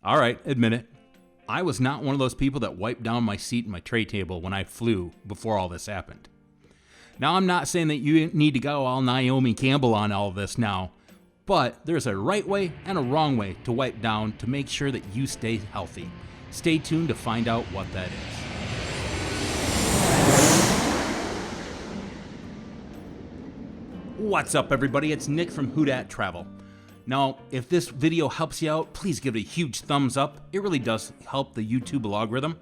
All right, admit it. I was not one of those people that wiped down my seat and my tray table when I flew before all this happened. Now, I'm not saying that you need to go all Naomi Campbell on all of this now, but there's a right way and a wrong way to wipe down to make sure that you stay healthy. Stay tuned to find out what that is. What's up, everybody? It's Nick from Who Dat Travel. Now, if this video helps you out, please give it a huge thumbs up. It really does help the YouTube algorithm.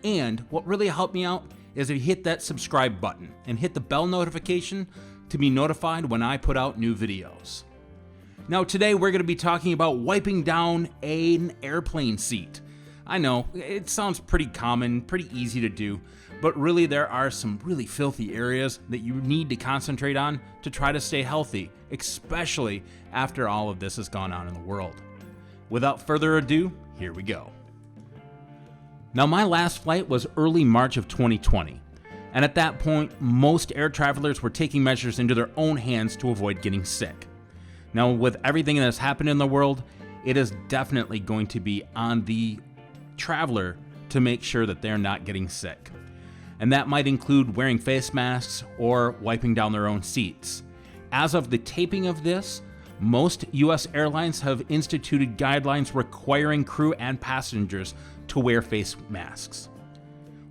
And what really helped me out is if you hit that subscribe button and hit the bell notification to be notified when I put out new videos. Now, today we're going to be talking about wiping down an airplane seat. I know, it sounds pretty common, pretty easy to do, but really there are some really filthy areas that you need to concentrate on to try to stay healthy, especially after all of this has gone on in the world. Without further ado, here we go. Now, my last flight was early March of 2020, and at that point, most air travelers were taking measures into their own hands to avoid getting sick. Now, with everything that's happened in the world, it is definitely going to be on the traveler to make sure that they're not getting sick. And that might include wearing face masks or wiping down their own seats. As of the taping of this, most U.S. airlines have instituted guidelines requiring crew and passengers to wear face masks.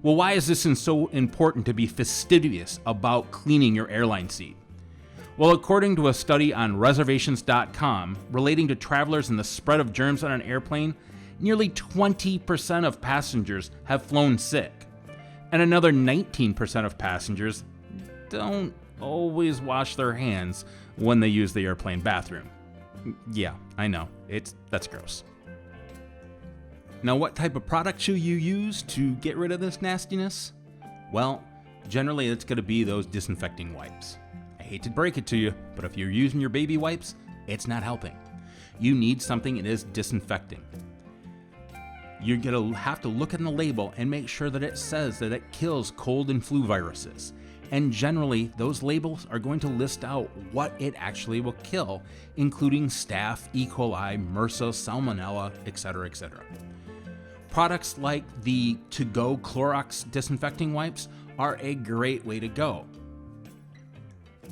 Well, why is this so important to be fastidious about cleaning your airline seat? Well, according to a study on reservations.com relating to travelers and the spread of germs on an airplane, nearly 20% of passengers have flown sick, and another 19% of passengers don't always wash their hands when they use the airplane bathroom. Yeah, I know, that's gross. Now, what type of product should you use to get rid of this nastiness? Well, generally it's going to be those disinfecting wipes. I hate to break it to you, but if you're using your baby wipes, it's not helping. You need something that is disinfecting. You're going to have to look in the label and make sure that it says that it kills cold and flu viruses. And generally, those labels are going to list out what it actually will kill, including staph, E. coli, MRSA, salmonella, etc., etc. Products like the to-go Clorox disinfecting wipes are a great way to go.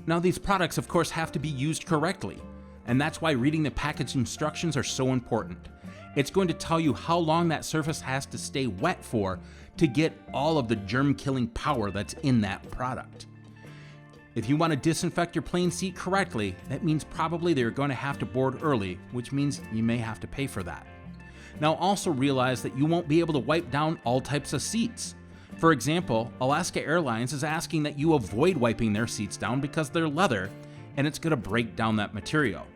Now, these products, of course, have to be used correctly, and that's why reading the package instructions are so important. It's going to tell you how long that surface has to stay wet for to get all of the germ-killing power that's in that product. If you want to disinfect your plane seat correctly, that means probably they're going to have to board early, which means you may have to pay for that. Now, also realize that you won't be able to wipe down all types of seats. For example, Alaska Airlines is asking that you avoid wiping their seats down because they're leather and it's going to break down that material.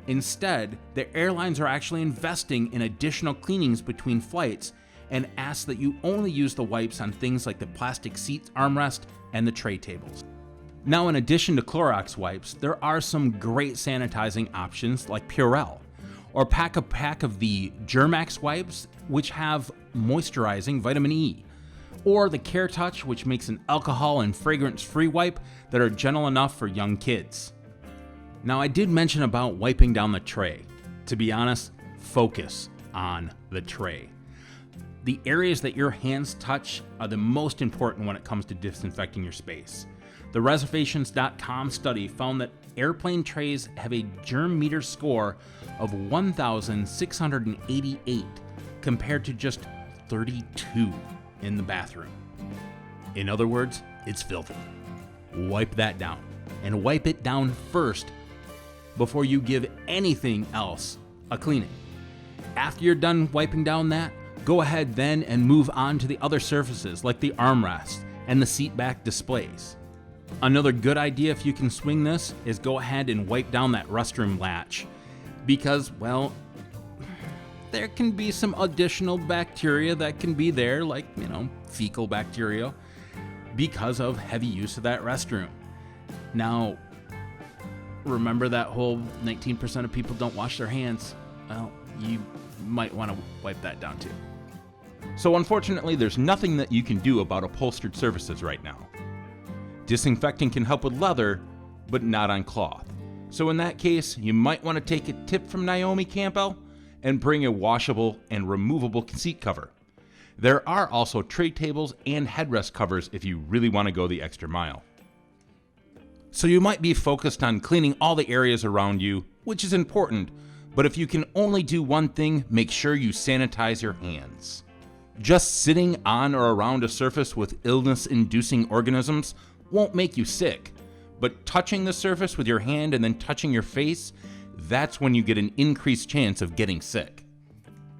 Instead, the airlines are actually investing in additional cleanings between flights and ask that you only use the wipes on things like the plastic seat armrest and the tray tables. Now, in addition to Clorox wipes, there are some great sanitizing options like Purell, or pack a pack of the Germax wipes, which have moisturizing vitamin E, or the Care Touch, which makes an alcohol and fragrance-free wipe that are gentle enough for young kids. Now, I did mention about wiping down the tray. To be honest, focus on the tray. The areas that your hands touch are the most important when it comes to disinfecting your space. The reservations.com study found that airplane trays have a germ meter score of 1,688 compared to just 32 in the bathroom. In other words, it's filthy. Wipe that down, and wipe it down first before you give anything else a cleaning. After you're done wiping down that, go ahead then and move on to the other surfaces like the armrest and the seat back displays. Another good idea, if you can swing this, is go ahead and wipe down that restroom latch because, well, there can be some additional bacteria that can be there, like, fecal bacteria, because of heavy use of that restroom. Now, remember that whole 19% of people don't wash their hands? Well, you might want to wipe that down too. So unfortunately, there's nothing that you can do about upholstered surfaces right now. Disinfecting can help with leather, but not on cloth. So in that case, you might want to take a tip from Naomi Campbell and bring a washable and removable seat cover. There are also tray tables and headrest covers if you really want to go the extra mile. So you might be focused on cleaning all the areas around you, which is important, but if you can only do one thing, make sure you sanitize your hands. Just sitting on or around a surface with illness-inducing organisms won't make you sick, but touching the surface with your hand and then touching your face, that's when you get an increased chance of getting sick.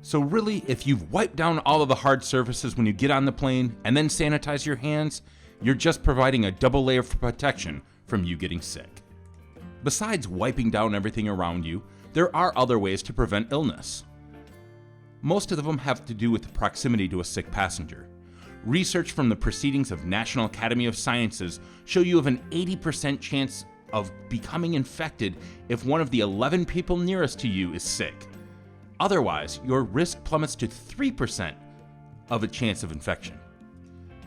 So really, if you've wiped down all of the hard surfaces when you get on the plane and then sanitize your hands, you're just providing a double layer of protection from you getting sick. Besides wiping down everything around you, there are other ways to prevent illness. Most of them have to do with proximity to a sick passenger. Research from the Proceedings of National Academy of Sciences show you have an 80% chance of becoming infected if one of the 11 people nearest to you is sick. Otherwise, your risk plummets to 3% of a chance of infection.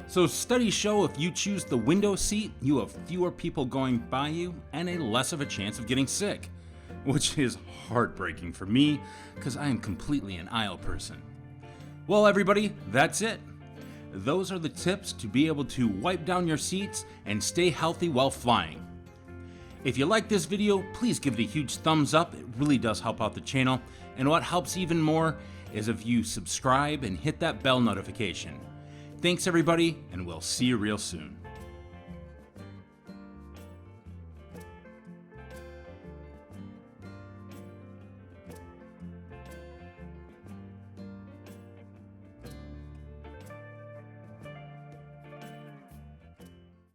So studies show if you choose the window seat, you have fewer people going by you and a less of a chance of getting sick, which is heartbreaking for me because I am completely an aisle person. Well, everybody, that's it. Those are the tips to be able to wipe down your seats and stay healthy while flying. If you like this video, please give it a huge thumbs up. It really does help out the channel. And what helps even more is if you subscribe and hit that bell notification. Thanks everybody, and we'll see you real soon.